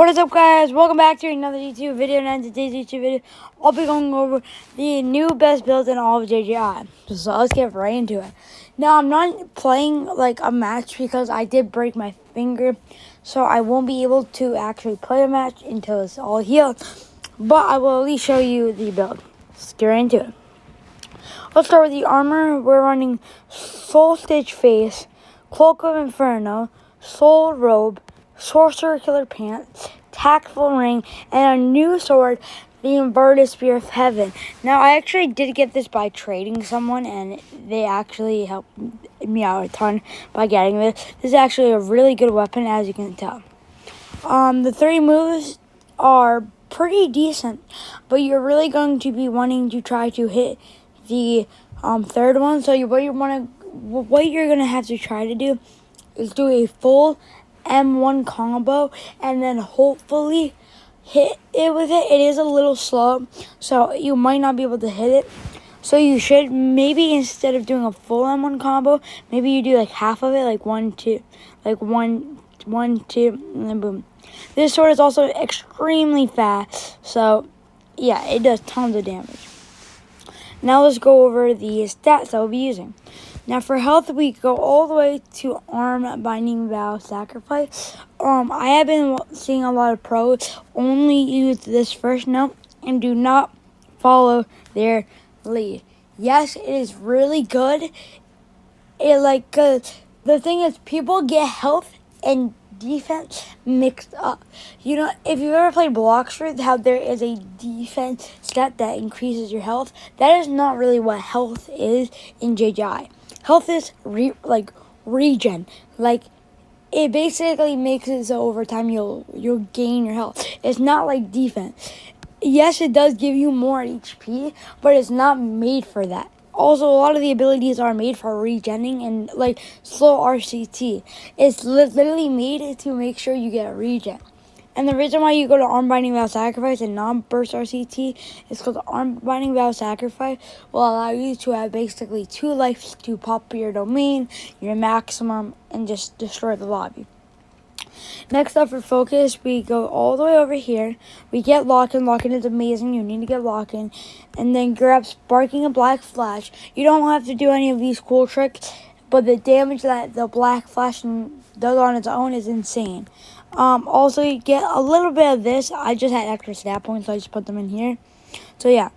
What is up, guys? Welcome back to another YouTube video. And today's YouTube video, I'll be going over the new best builds in all of JGI. So let's get right into it. Now, I'm not playing like a match because I did break my finger, so I won't be able to actually play a match until it's all healed. But I will at least show you the build. Let's get right into it. Let's start with the armor. We're running Soul Stitch Face, Cloak of Inferno, Soul Robe, Sorcerer Killer Pants, Tactful Ring, and a new sword, the Inverted Spear of Heaven. Now, I actually did get this by trading someone, and they actually helped me out a ton by getting this. This is actually a really good weapon, as you can tell. The 3 moves are pretty decent, but you're really going to be wanting to try to hit the third one. So what you're gonna have to try to do is do a full M1 combo and then hopefully hit it with it. It is a little slow, so you might not be able to hit it. So you should maybe, instead of doing a full M1 combo, maybe you do like half of it, like 1, 2, like 1, 2, and then boom. This sword is also extremely fast, so yeah, it does tons of damage. Now let's go over the stats that we'll be using. Now for health, we go all the way to Arm, Binding, Vow, Sacrifice. I have been seeing a lot of pros only use this first note and do not follow their lead. Yes, it is really good. The thing is, people get health and defense mixed up. You know, if you've ever played Block Street, how there is a defense stat that increases your health, that is not really what health is in JJ. Health is regen. Like, it basically makes it so over time you'll gain your health. It's not like defense. Yes, it does give you more HP, but it's not made for that. Also, a lot of the abilities are made for regenning and like slow RCT. It's literally made to make sure you get a regen. And the reason why you go to Arm, Binding, Vow, Sacrifice and non-burst RCT is because Arm, Binding, Vow, Sacrifice will allow you to have basically 2 lives to pop your domain, your maximum, and just destroy the lobby. Next up for focus, we go all the way over here. We get Lock-In. Lock-In is amazing. You need to get Lock-In. And then grab Sparking a Black Flash. You don't have to do any of these cool tricks, but the damage that the Black Flash does on its own is insane. Also, you get a little bit of this. I just had extra stat points, so I just put them in here. So, yeah.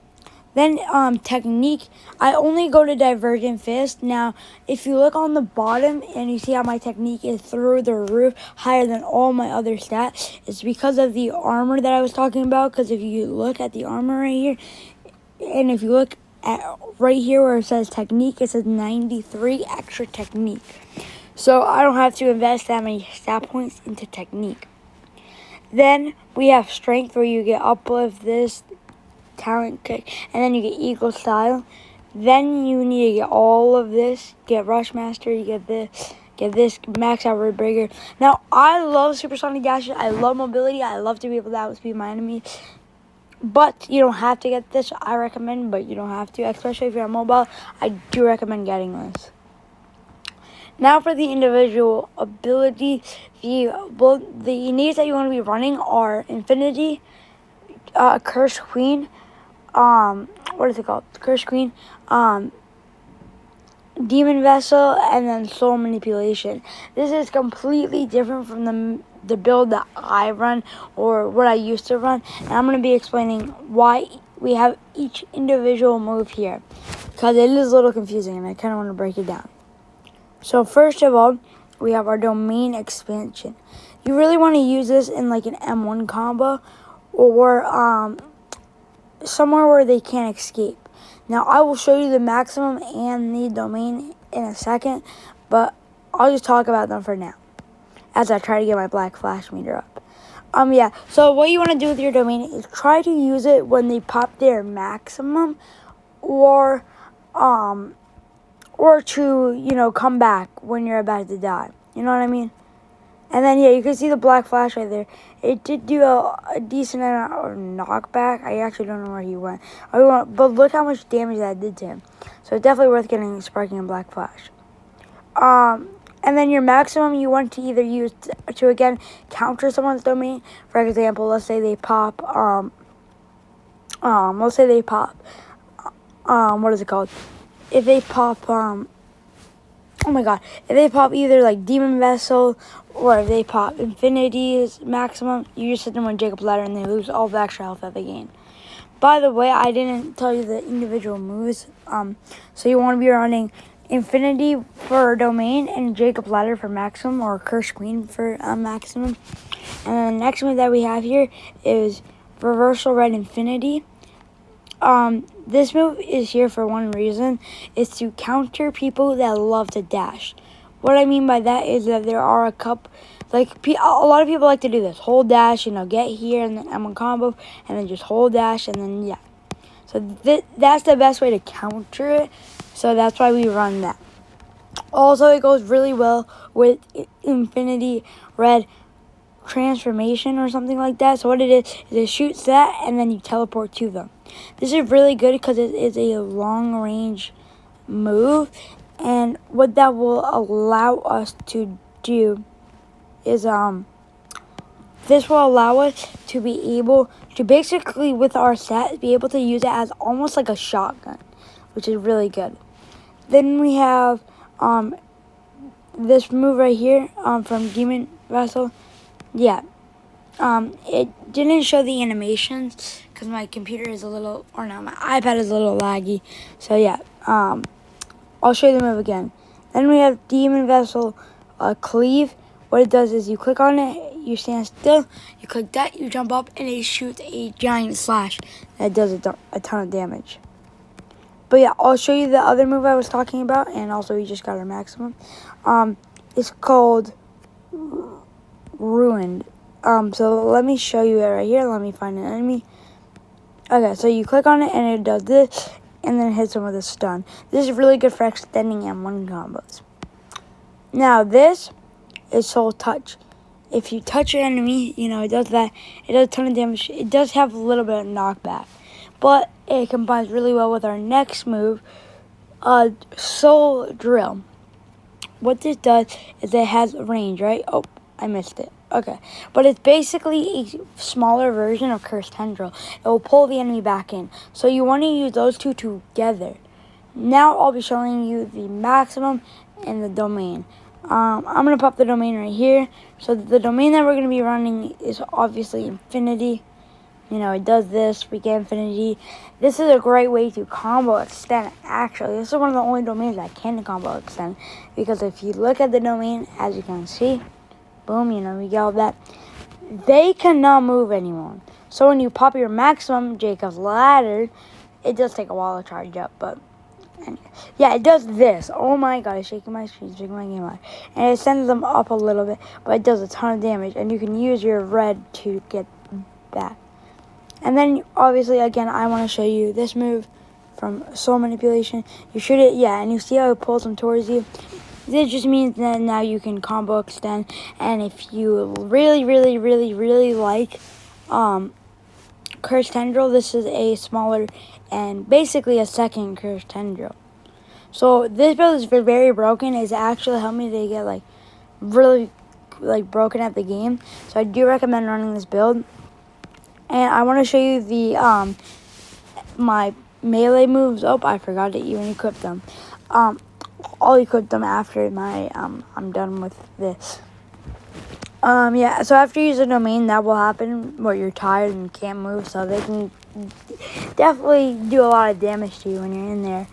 Then, technique, I only go to Divergent Fist. Now, if you look on the bottom and you see how my technique is through the roof, higher than all my other stats, it's because of the armor that I was talking about. Because if you look at the armor right here, and if you look at right here where it says technique, it says 93 extra technique. So, I don't have to invest that many stat points into technique. Then, we have strength, where you get uplift, this, talent kick, and then you get eagle style. Then you need to get all of this, get rush master, you get this max out road breaker. Now, I love supersonic dashes, I love mobility, I love to be able to outspeed my enemy, but you don't have to get this. I recommend, but you don't have to, especially if you're on mobile. I do recommend getting this. Now for the individual ability, the needs that you want to be running are Infinity, Curse Queen, what is it called? Curse Queen, Demon Vessel, and then Soul Manipulation. This is completely different from the build that I run or what I used to run, and I'm going to be explaining why we have each individual move here, because it is a little confusing and I kind of want to break it down. So first of all, we have our domain expansion. You really want to use this in like an M1 combo or somewhere where they can't escape. Now, I will show you the maximum and the domain in a second, but I'll just talk about them for now as I try to get my Black Flash meter up. Yeah, so what you want to do with your domain is try to use it when they pop their maximum or to, you know, come back when you're about to die. You know what I mean? And then, yeah, you can see the Black Flash right there. It did do a decent amount of knockback. I actually don't know where he went. But look how much damage that did to him. So it's definitely worth getting Sparking and Black Flash. And then your maximum you want to either use to again counter someone's domain. For example, let's say they pop what is it called? If they pop oh my god, if they pop either like Demon Vessel or if they pop Infinity's maximum, you just hit them with Jacob's Ladder and they lose all the extra health that they gain. By the way, I didn't tell you the individual moves. So you want to be running Infinity for domain and Jacob's Ladder for maximum, or Curse Queen for maximum. And then the next move that we have here is Reversal Red Infinity. This move is here for one reason. It's to counter people that love to dash. What I mean by that is that there are a lot of people like to do this. Hold dash, get here and then M1 combo, and then just hold dash, and then, yeah. So that's the best way to counter it. So that's why we run that. Also, it goes really well with Infinity Red Transformation or something like that. So what it is it shoots that and then you teleport to them. This is really good because it is a long range move, and what that will allow us to do is this will allow us to be able to basically with our set be able to use it as almost like a shotgun, which is really good. Then we have this move right here from Demon Vessel. Yeah. It didn't show the animations because my computer is my iPad is a little laggy. So yeah, I'll show you the move again. Then we have Demon Vessel Cleave. What it does is you click on it, you stand still, you click that, you jump up, and it shoots a giant slash that does a ton of damage. But yeah, I'll show you the other move I was talking about, and also we just got our maximum. It's called Ruined. So let me show you it right here. Let me find an enemy. Okay, so you click on it and it does this, and then it hits them with a stun. This is really good for extending M1 combos. Now this is Soul Touch. If you touch your enemy, it does that. It does a ton of damage. It does have a little bit of knockback, but it combines really well with our next move, Soul Drill. What this does is it has range, right? Oh, I missed it. Okay. But it's basically a smaller version of Cursed Tendril. It will pull the enemy back in. So you want to use those two together. Now I'll be showing you the maximum and the domain. I'm going to pop the domain right here. So the domain that we're going to be running is obviously Infinity. It does this. We get Infinity. This is a great way to combo extend, actually. This is one of the only domains that can combo extend. Because if you look at the domain, as you can see, boom, we get all that. They cannot move anyone. So when you pop your maximum Jacob's Ladder, it does take a while to charge up. But, yeah, it does this. Oh my god, it's shaking my screen, shaking my game out. And it sends them up a little bit, but it does a ton of damage. And you can use your red to get back. And then, obviously, again, I want to show you this move from Soul Manipulation. You shoot it, yeah, and you see how it pulls them towards you. This just means that now you can combo extend. And if you really, really, really, really like Cursed Tendril, this is a smaller and basically a second Cursed Tendril. So this build is very broken. It's actually helped me to get really broken at the game. So I do recommend running this build. And I want to show you the my melee moves. Oh, I forgot to even equip them. I'll equip them after I'm done with this. Yeah, so after you use a domain, that will happen where you're tired and can't move, so they can definitely do a lot of damage to you when you're in there.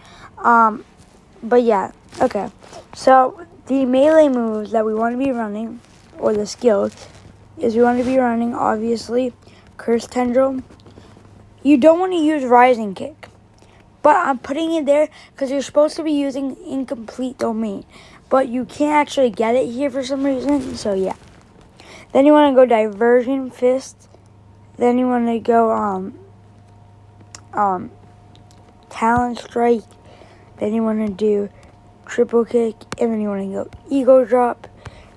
But yeah, okay. So the melee moves that we want to be running, or the skills, is we want to be running, obviously, Cursed Tendril. You don't want to use Rising Kick, but I'm putting it there because you're supposed to be using Incomplete Domain, but you can't actually get it here for some reason, so yeah. Then you want to go Diversion Fist. Then you want to go Talent Strike. Then you want to do Triple Kick, and then you want to go Ego Drop.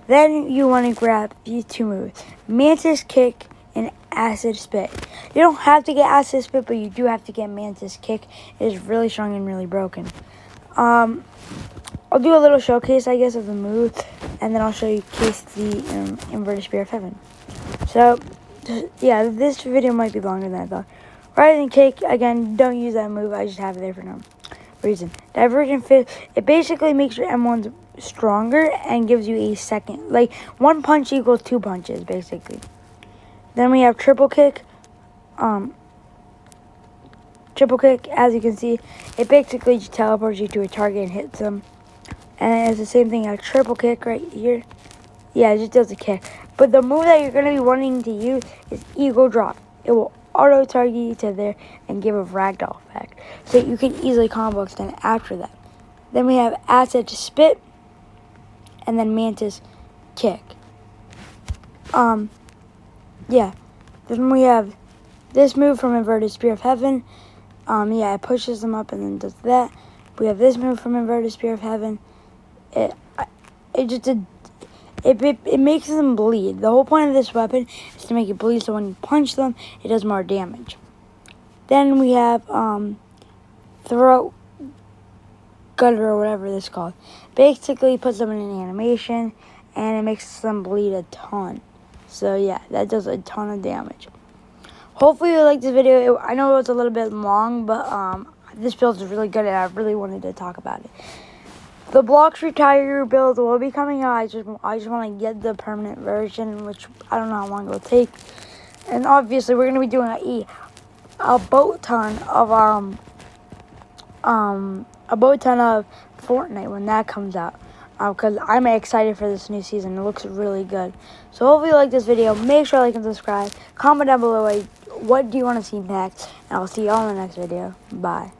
Then you want to grab these two moves, Mantis Kick and Acid Spit. You don't have to get Acid Spit, but you do have to get Mantis Kick. It is really strong and really broken. I'll do a little showcase, I guess, of the move. and then I'll show you case the inverted spear of heaven. So, yeah, this video might be longer than I thought. Rising kick, again, don't use that move. I just have it there for no reason. Divergent fist, it basically makes your M1s stronger and gives you a second. Like, one punch equals 2 punches, basically. Then we have triple kick. Triple kick, as you can see, it basically just teleports you to a target and hits them. And it's the same thing as triple kick right here. Yeah, it just does a kick. But the move that you're going to be wanting to use is Eagle Drop. It will auto-target you to there and give a ragdoll effect. So you can easily combo extend after that. Then we have Acid Spit. And then Mantis Kick. Yeah. Then we have this move from Inverted Spear of Heaven. Yeah, it pushes them up and then does that. We have this move from Inverted Spear of Heaven. It makes them bleed. The whole point of this weapon is to make it bleed, so when you punch them, it does more damage. Then we have Throat Gutter or whatever this is called. Basically puts them in an animation and it makes them bleed a ton. So yeah, that does a ton of damage. Hopefully you liked this video. I know it was a little bit long, but this build is really good and I really wanted to talk about it. The Blocks Retire build will be coming out. I just want to get the permanent version, which I don't know how long it will take. And obviously we're going to be doing a boat ton of Fortnite when that comes out. Because I'm excited for this new season. It looks really good. So hopefully you like this video. Make sure to like and subscribe. Comment down below what do you want to see next. And I'll see you all in the next video. Bye.